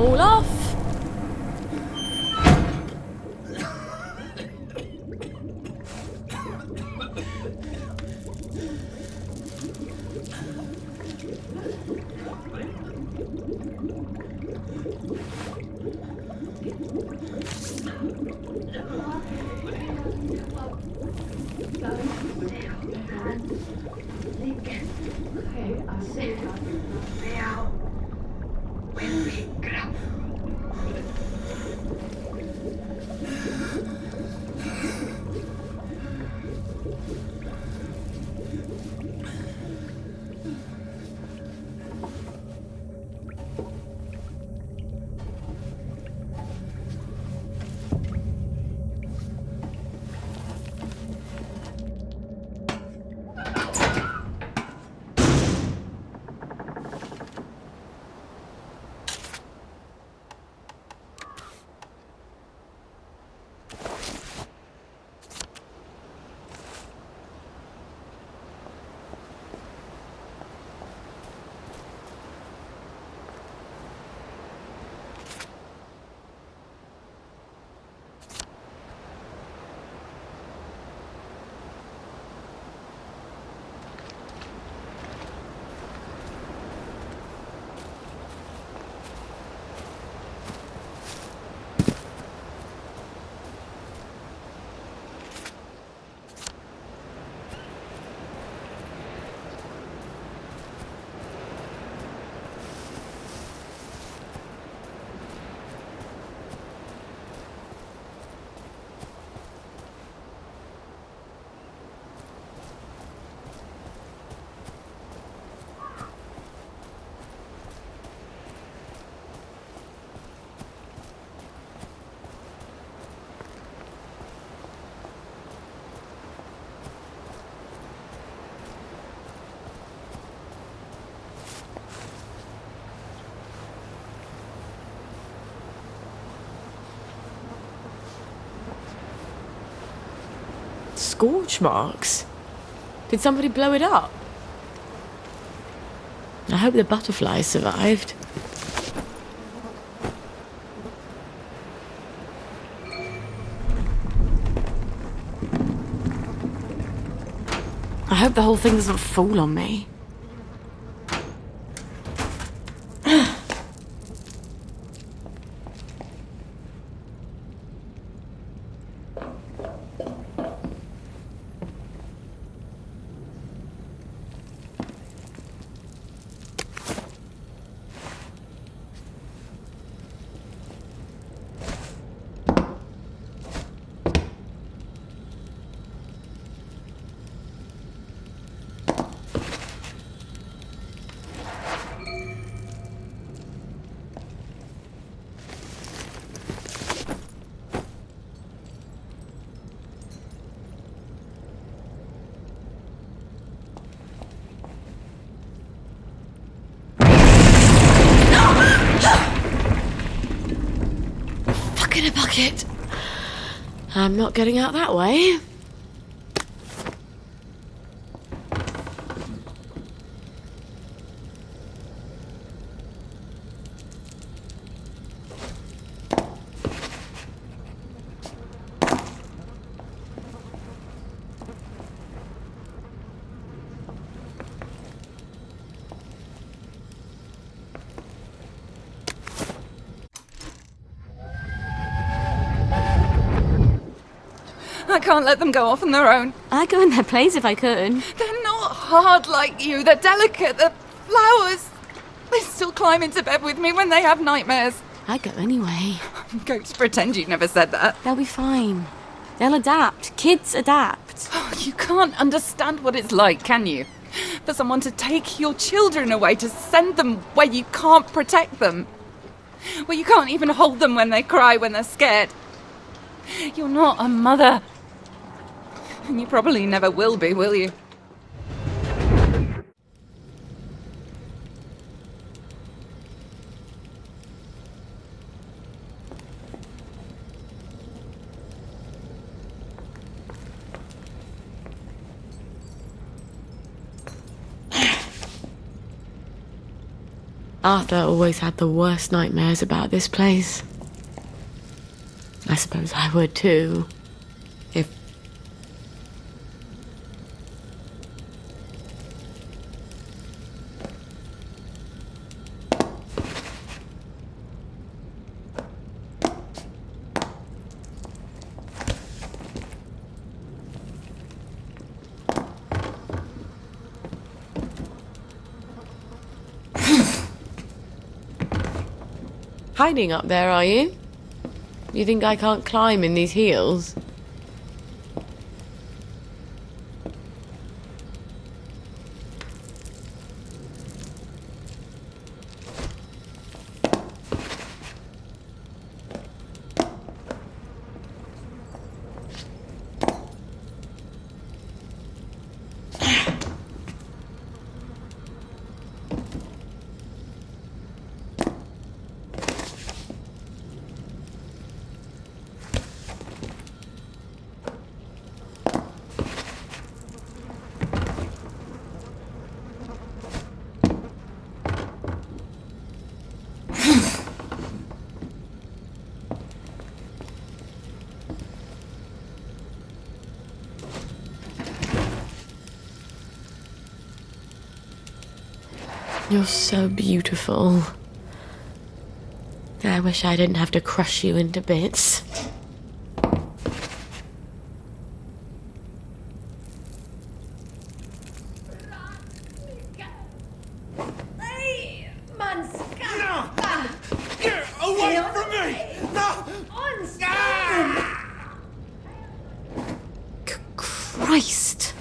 all off. Scorch marks? Did somebody blow it up? I hope the butterflies survived. I hope the whole thing doesn't fall on me. In a bucket. I'm not getting out that way. I can't let them go off on their own. I'd go in their place if I could. They're not hard like you. They're delicate. They're flowers. They still climb into bed with me when they have nightmares. I'd go anyway. I'm going to pretend you never said that. They'll be fine. They'll adapt. Kids adapt. Oh, you can't understand what it's like, can you? For someone to take your children away, to send them where you can't protect them. Where you can't even hold them when they cry, when they're scared. You're not a mother. And you probably never will be, will you? Arthur always had the worst nightmares about this place. I suppose I would too, if... Hiding up there, are you? You think I can't climb in these heels? You're so beautiful. I wish I didn't have to crush you into bits. Get away from me! No! Christ!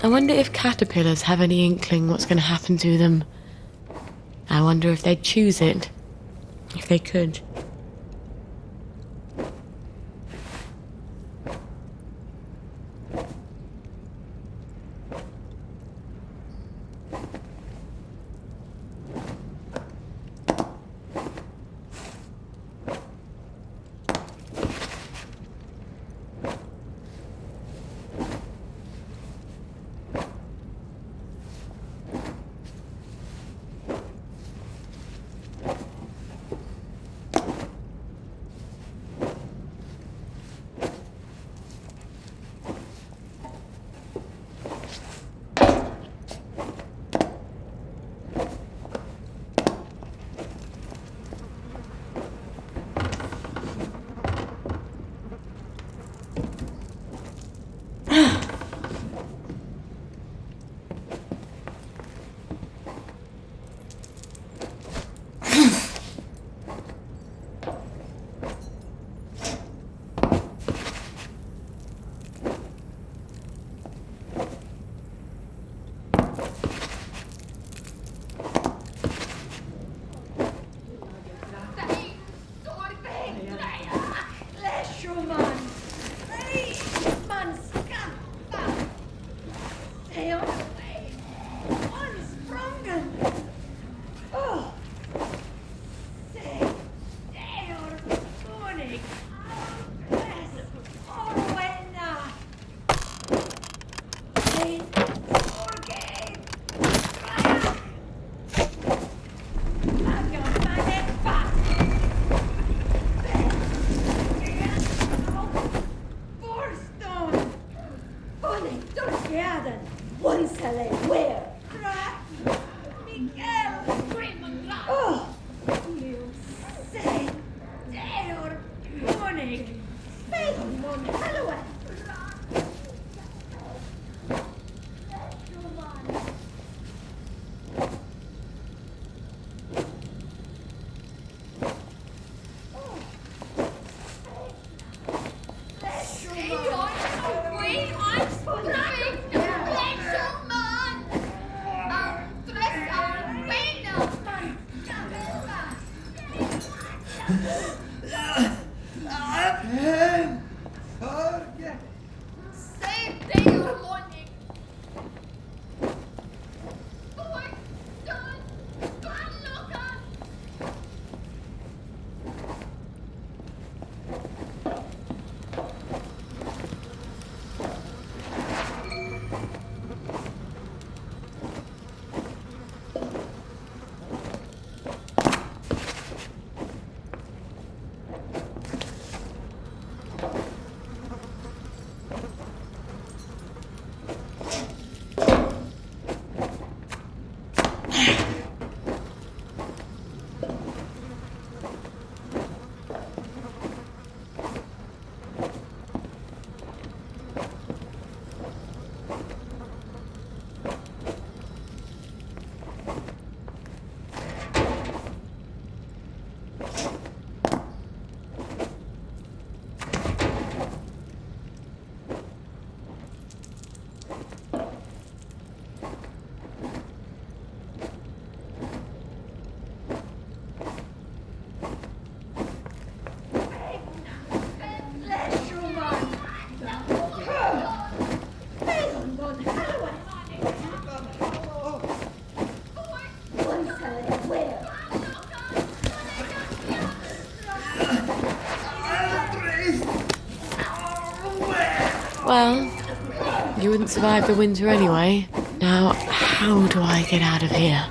I wonder if caterpillars have any inkling what's going to happen to them. I wonder if they'd choose it, if they could. Well, you wouldn't survive the winter anyway. Now, how do I get out of here?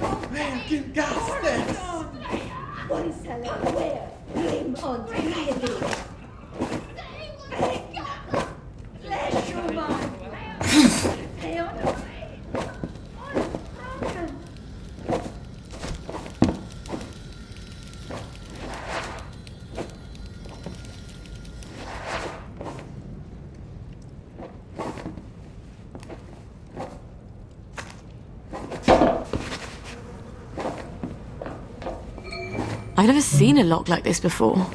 I've never seen a lock like this before.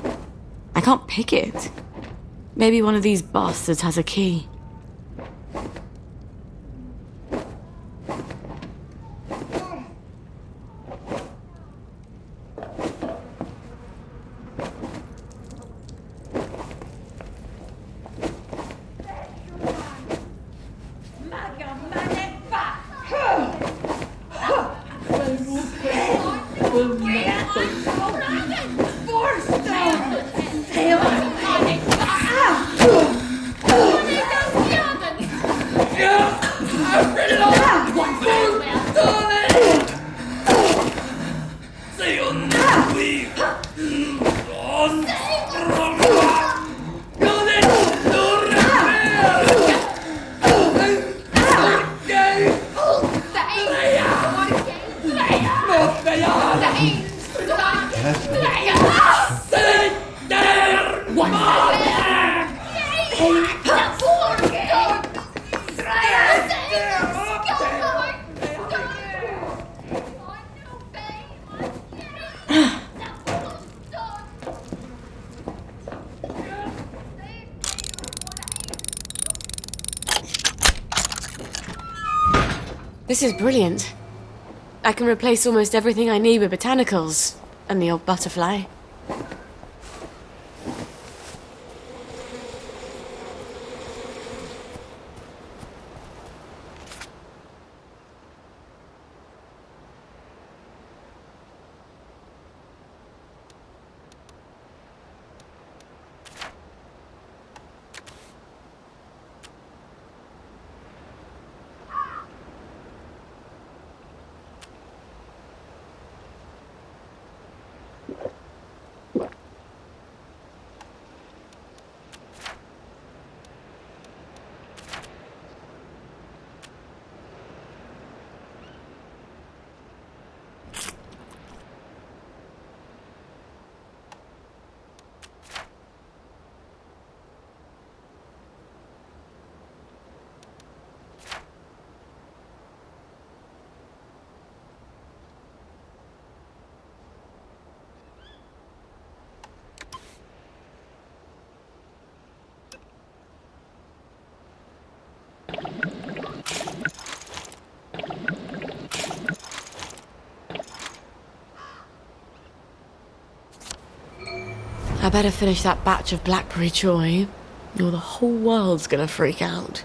I can't pick it. Maybe one of these bastards has a key. This is brilliant. I can replace almost everything I need with botanicals, and the old butterfly. I better finish that batch of blackberry joy, or the whole world's gonna freak out.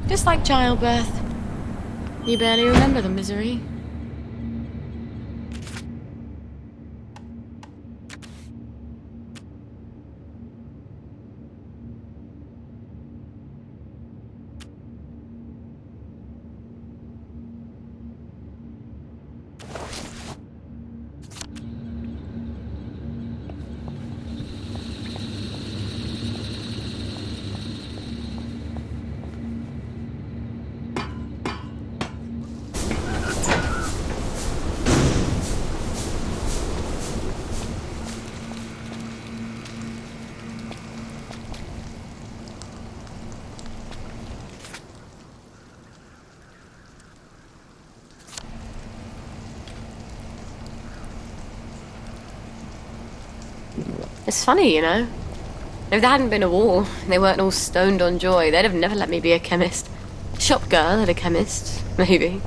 Just like childbirth. You barely remember the misery. It's funny, you know. If there hadn't been a war, they weren't all stoned on joy, they'd have never let me be a chemist. Shop girl at a chemist, maybe.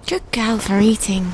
Good girl for eating.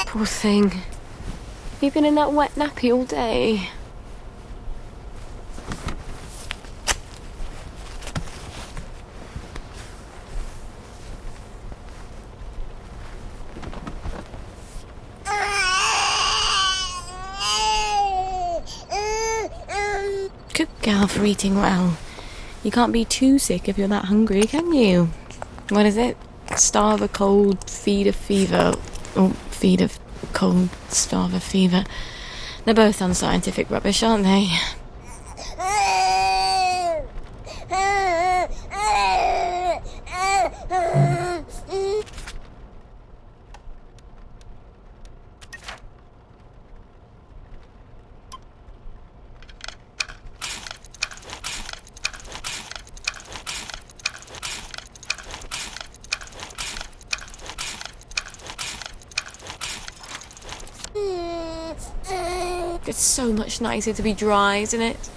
Poor thing. You've been in that wet nappy all day. Good girl for eating well. You can't be too sick if you're that hungry, can you? What is it? Starve a cold, feed a fever. Or feed a cold, starve a fever. They're both unscientific rubbish, aren't they? It's so much nicer to be dry, isn't it?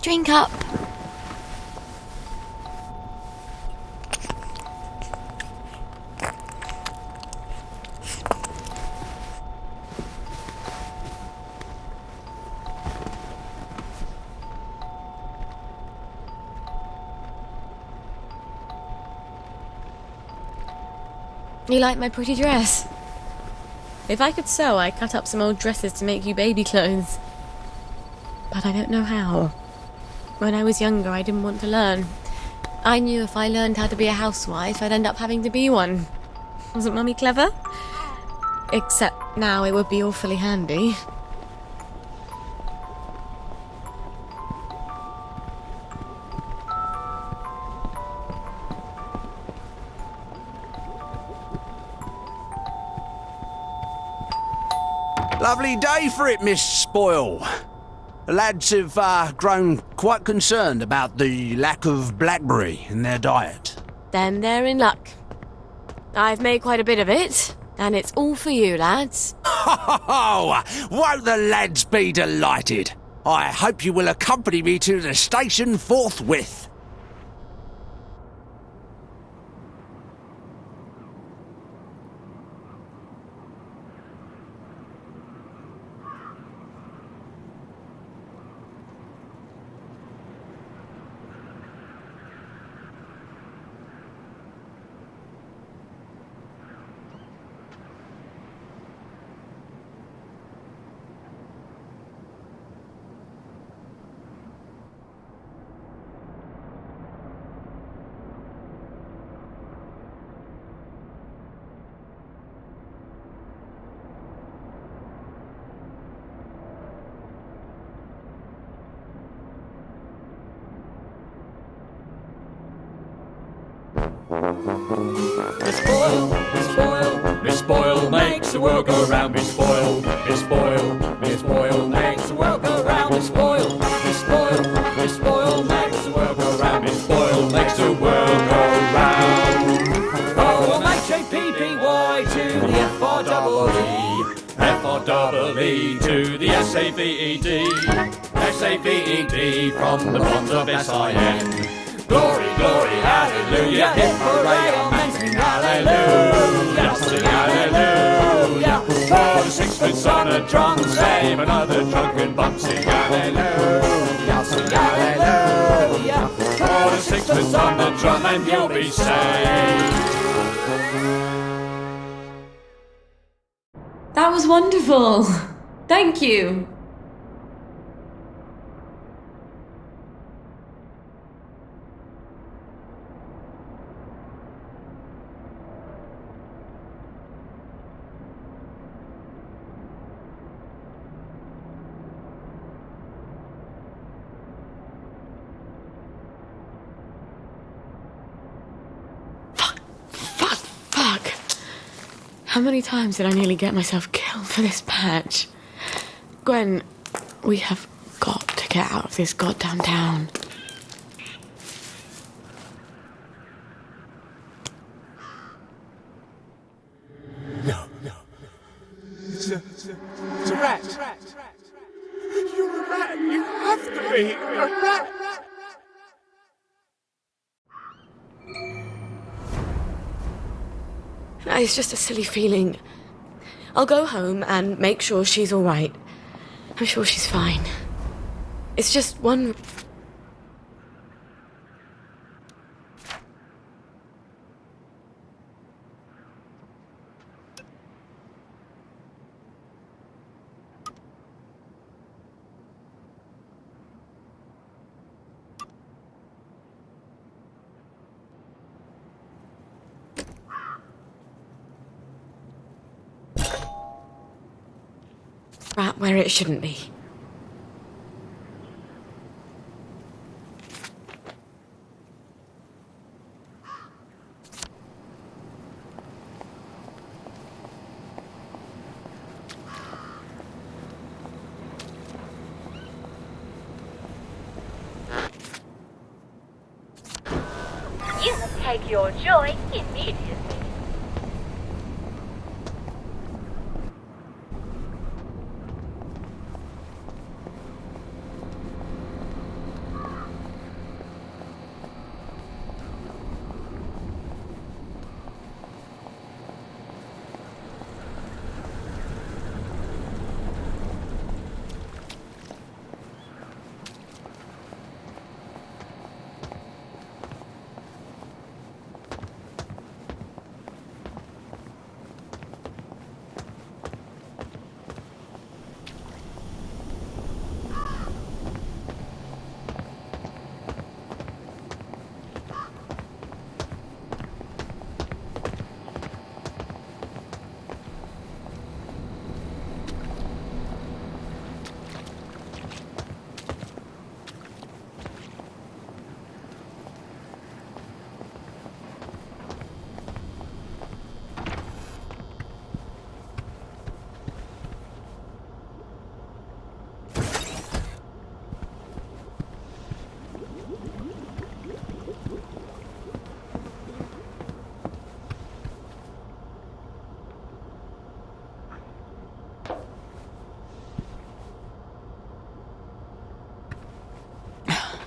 Drink up. You like my pretty dress? If I could sew, I'd cut up some old dresses to make you baby clothes. But I don't know how. When I was younger, I didn't want to learn. I knew if I learned how to be a housewife, I'd end up having to be one. Wasn't Mummy clever? Except now it would be awfully handy. Lovely day for it, Miss Spoil. The lads have grown quite concerned about the lack of blackberry in their diet. Then they're in luck. I've made quite a bit of it, and it's all for you, lads. Oh, won't the lads be delighted? I hope you will accompany me to the station forthwith. Miss Boyle, Miss Boyle, Miss Boyle makes the world go round. Miss Boyle, Miss Boyle, Miss Boyle makes the world go round. Miss Boyle, Miss Boyle, Miss Boyle makes the world go round. Miss Boyle makes the world go round. O-M-H-A-P-P-Y to the F-R-E-E, F-R-E-E to the S-A-V-E-D, S-A-V-E-D from the bonds of S-I-N. Glory, glory, hallelujah, hip hooray, amen, sing hallelujah, sing hallelujah. For the sixpence on a drum, save another drunken bum, sing hallelujah, sing hallelujah. For the sixpence on the drum and you'll be saved. That was wonderful. Thank you. Fuck. How many times did I nearly get myself killed for this patch? Gwen, we have got to get out of this goddamn town. No. It's a rat. You're a rat. You have to be a rat. It's just a silly feeling. I'll go home and make sure she's all right. I'm sure she's fine. It's just one... rat where it shouldn't be. You must take your joy immediately.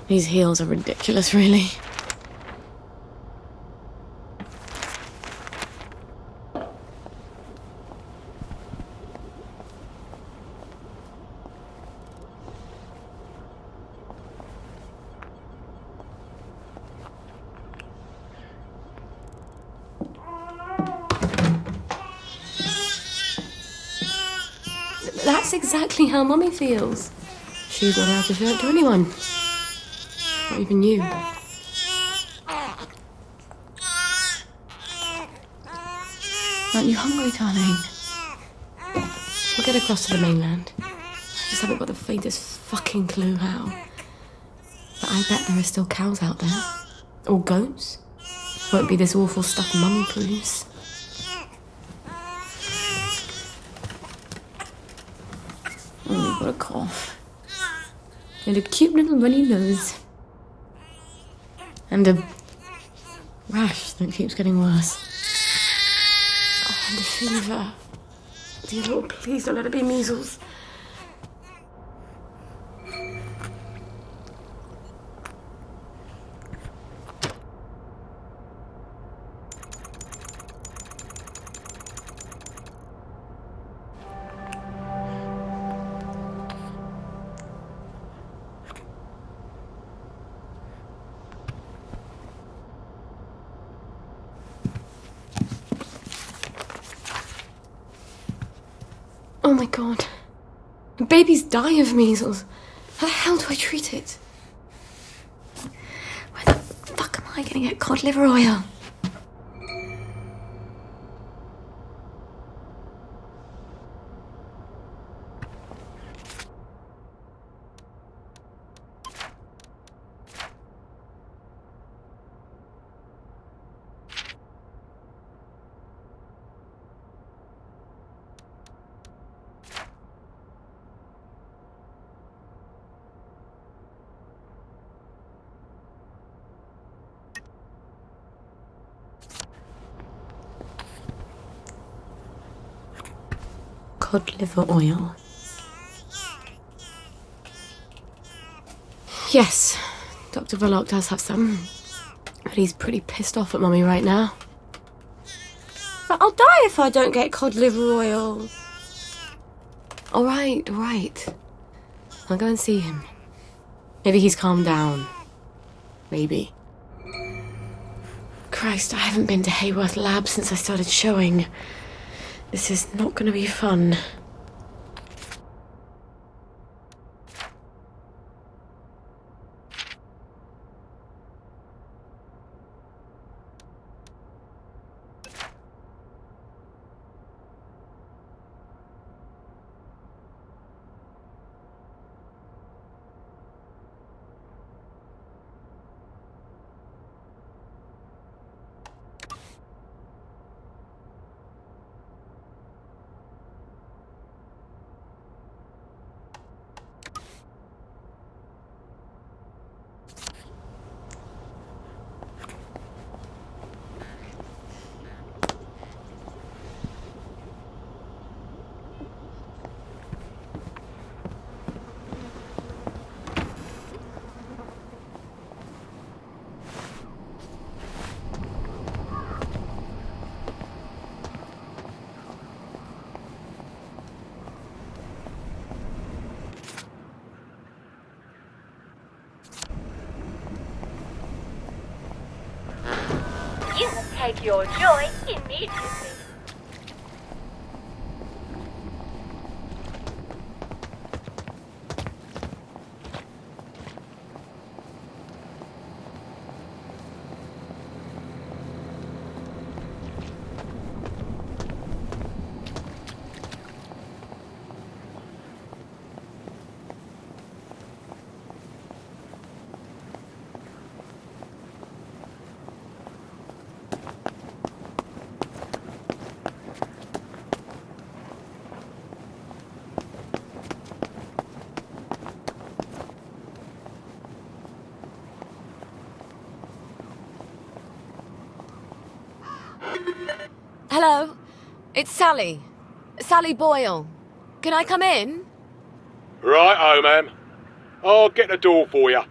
These heels are ridiculous, really. That's exactly how Mummy feels. She's not allowed to show it to anyone. Not even you. Aren't you hungry, darling? We'll get across to the mainland. I just haven't got the faintest fucking clue how. But I bet there are still cows out there. Or goats. Won't be this awful stuff Mum proves. Oh, what a cough. And a cute little runny nose. And a rash that keeps getting worse. Oh, and a fever. Dear Lord, please don't let it be measles. Oh my god. Babies die of measles. How the hell do I treat it? Where the fuck am I gonna get cod liver oil? Cod liver oil. Yes, Dr. Verloc does have some. But he's pretty pissed off at Mummy right now. But I'll die if I don't get cod liver oil. All right. I'll go and see him. Maybe he's calmed down. Maybe. Christ, I haven't been to Hayworth Lab since I started showing. This is not going to be fun. You must take your joy immediately. Hello, it's Sally. Sally Boyle. Can I come in? Right, ma'am. I'll get the door for you.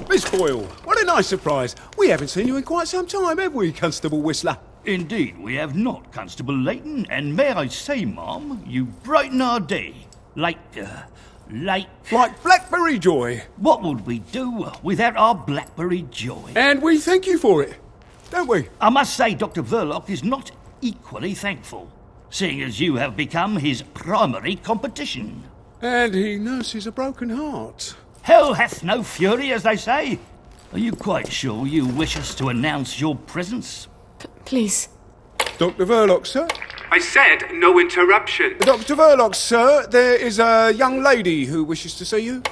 Miss Boyle, what a nice surprise. We haven't seen you in quite some time, have we, Constable Whistler? Indeed, we have not, Constable Layton, and may I say, Ma'am, you brighten our day. Like Blackberry Joy. what would we do without our Blackberry Joy? And we thank you for it, don't we? I must say Dr. Verloc is not equally thankful, seeing as you have become his primary competition. And he nurses a broken heart. Hell hath no fury, as they say. Are you quite sure you wish us to announce your presence? Please. Dr. Verloc, sir. I said no interruption. Dr. Verloc, sir, there is a young lady who wishes to see you.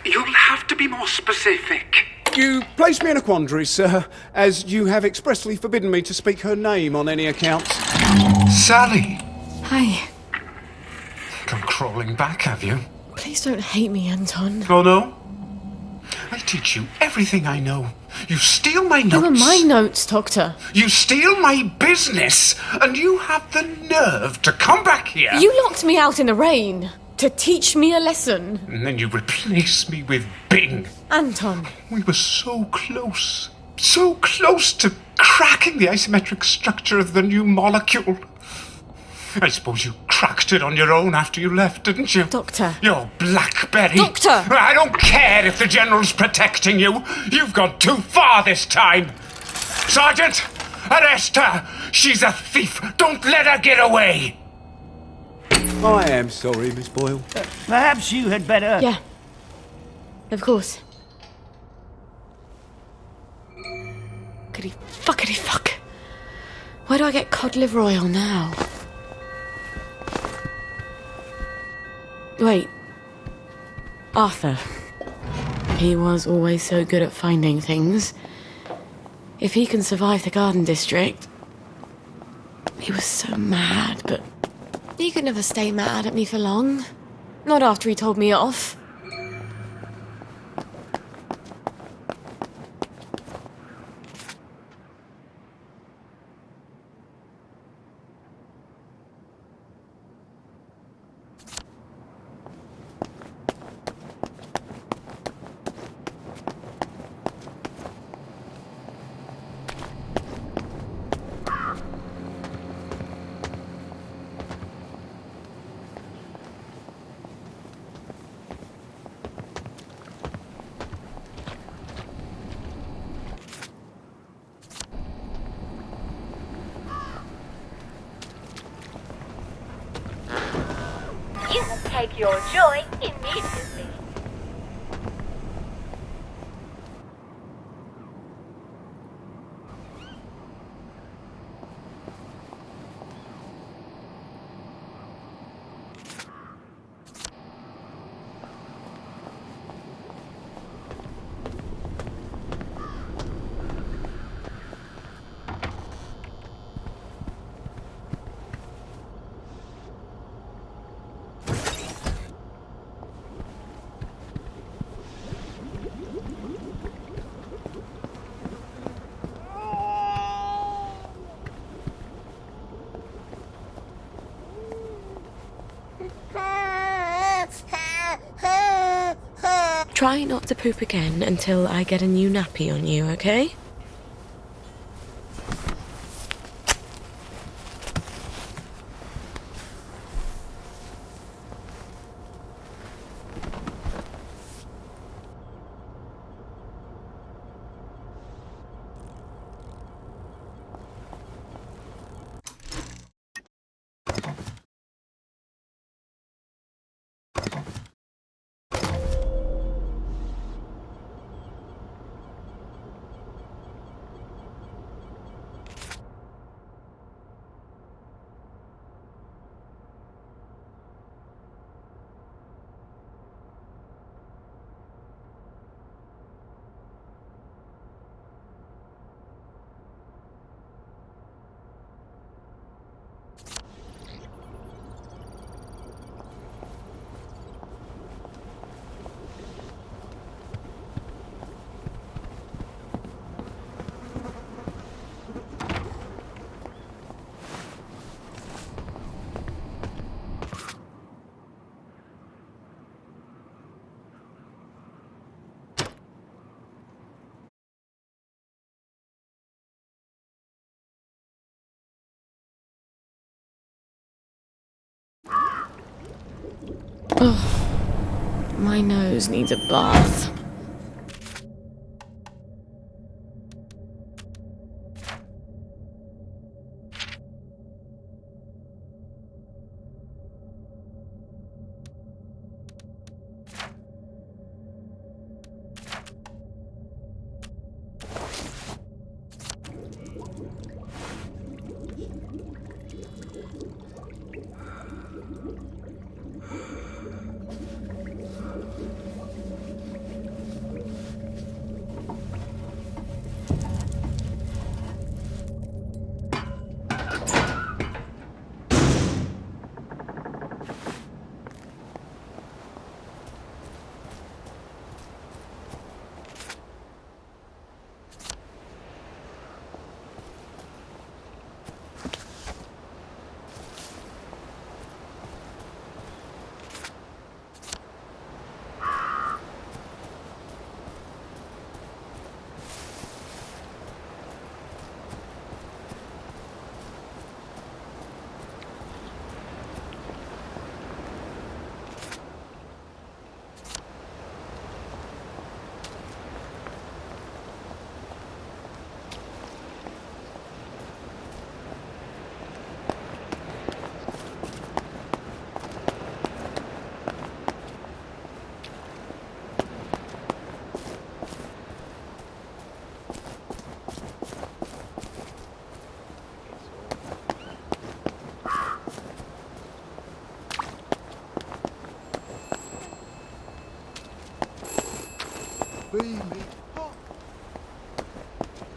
You'll have to be more specific. You place me in a quandary, sir, as you have expressly forbidden me to speak her name on any account. Sally. Hi. Come crawling back, have you? Please don't hate me, Anton. Oh, no? I teach you everything I know. You steal my notes. They were my notes, Doctor. You steal my business, and you have the nerve to come back here. You locked me out in the rain to teach me a lesson. And then you replace me with Bing. Anton. We were so close to cracking the asymmetric structure of the new molecule. I suppose you cracked it on your own after you left, didn't you? Doctor. You're Blackberry. Doctor! I don't care if the General's protecting you. You've gone too far this time. Sergeant, arrest her. She's a thief. Don't let her get away. I am sorry, Miss Boyle. Perhaps you had better... Yeah. Of course. Goody fuckity fuck. Where do I get cod liver oil now? Wait. Arthur. He was always so good at finding things. If he can survive the Garden District... He was so mad, but... He could never stay mad at me for long. Not after he told me off. You will take your joy immediately. Try not to poop again until I get a new nappy on you, okay? Oh, my nose needs a bath.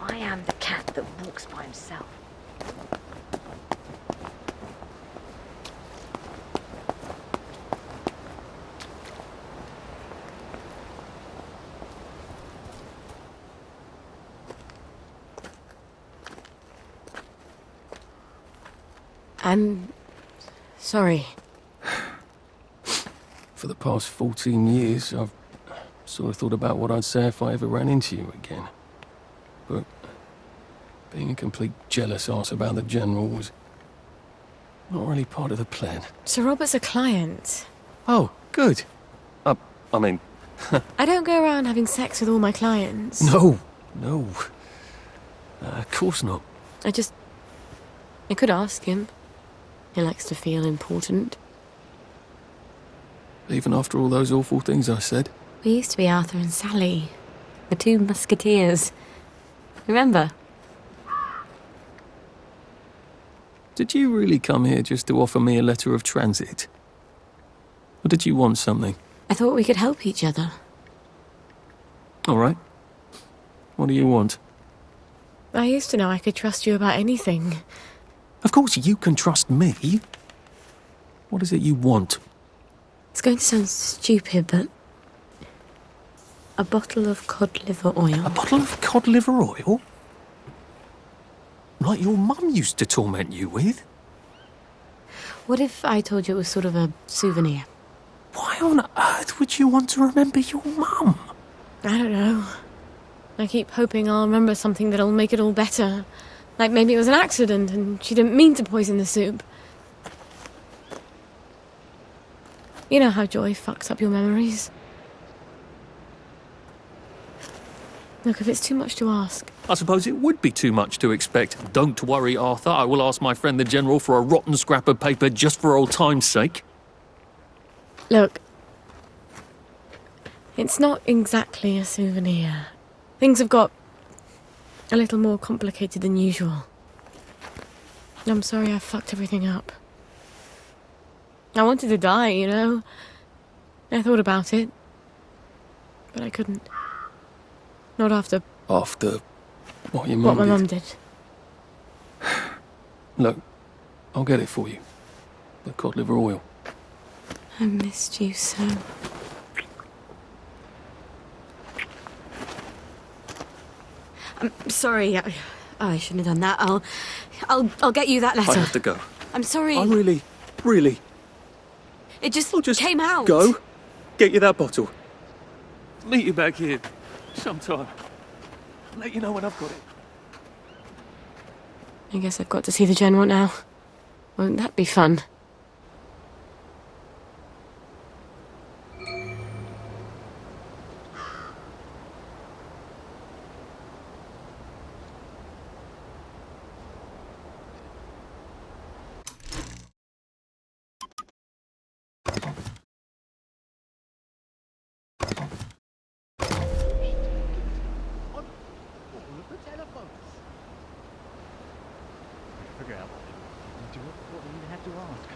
I am the cat that walks by himself. I'm sorry. For the past 14 years, I've sort of thought about what I'd say if I ever ran into you again. But being a complete jealous arse about the General was not really part of the plan. Sir Robert's a client. Oh, good. I mean... I don't go around having sex with all my clients. No. Of course not. I could ask him. He likes to feel important. Even after all those awful things I said. We used to be Arthur and Sally, the two musketeers. Remember? Did you really come here just to offer me a letter of transit? Or did you want something? I thought we could help each other. All right. What do you want? I used to know I could trust you about anything. Of course you can trust me. What is it you want? It's going to sound stupid, but... a bottle of cod liver oil. A bottle of cod liver oil? Like your mum used to torment you with? What if I told you it was sort of a souvenir? Why on earth would you want to remember your mum? I don't know. I keep hoping I'll remember something that'll make it all better. Like maybe it was an accident and she didn't mean to poison the soup. You know how joy fucks up your memories. Look, if it's too much to ask... I suppose it would be too much to expect. Don't worry, Arthur. I will ask my friend the General for a rotten scrap of paper just for old time's sake. Look, it's not exactly a souvenir. Things have got a little more complicated than usual. I'm sorry I fucked everything up. I wanted to die, you know. I thought about it. But I couldn't. Not after... After what your mum what my did? mum did. Look, I'll get it for you. The cod liver oil. I missed you so. I'm sorry. I shouldn't have done that. I'll get you that letter. I have to go. I'm sorry. I really... It just, I'll just came out. Go. Get you that bottle. Meet you back here sometime. Let you know when I've got it. I guess I've got to see the General now. Won't that be fun? Figure out what you do, what you have to ask.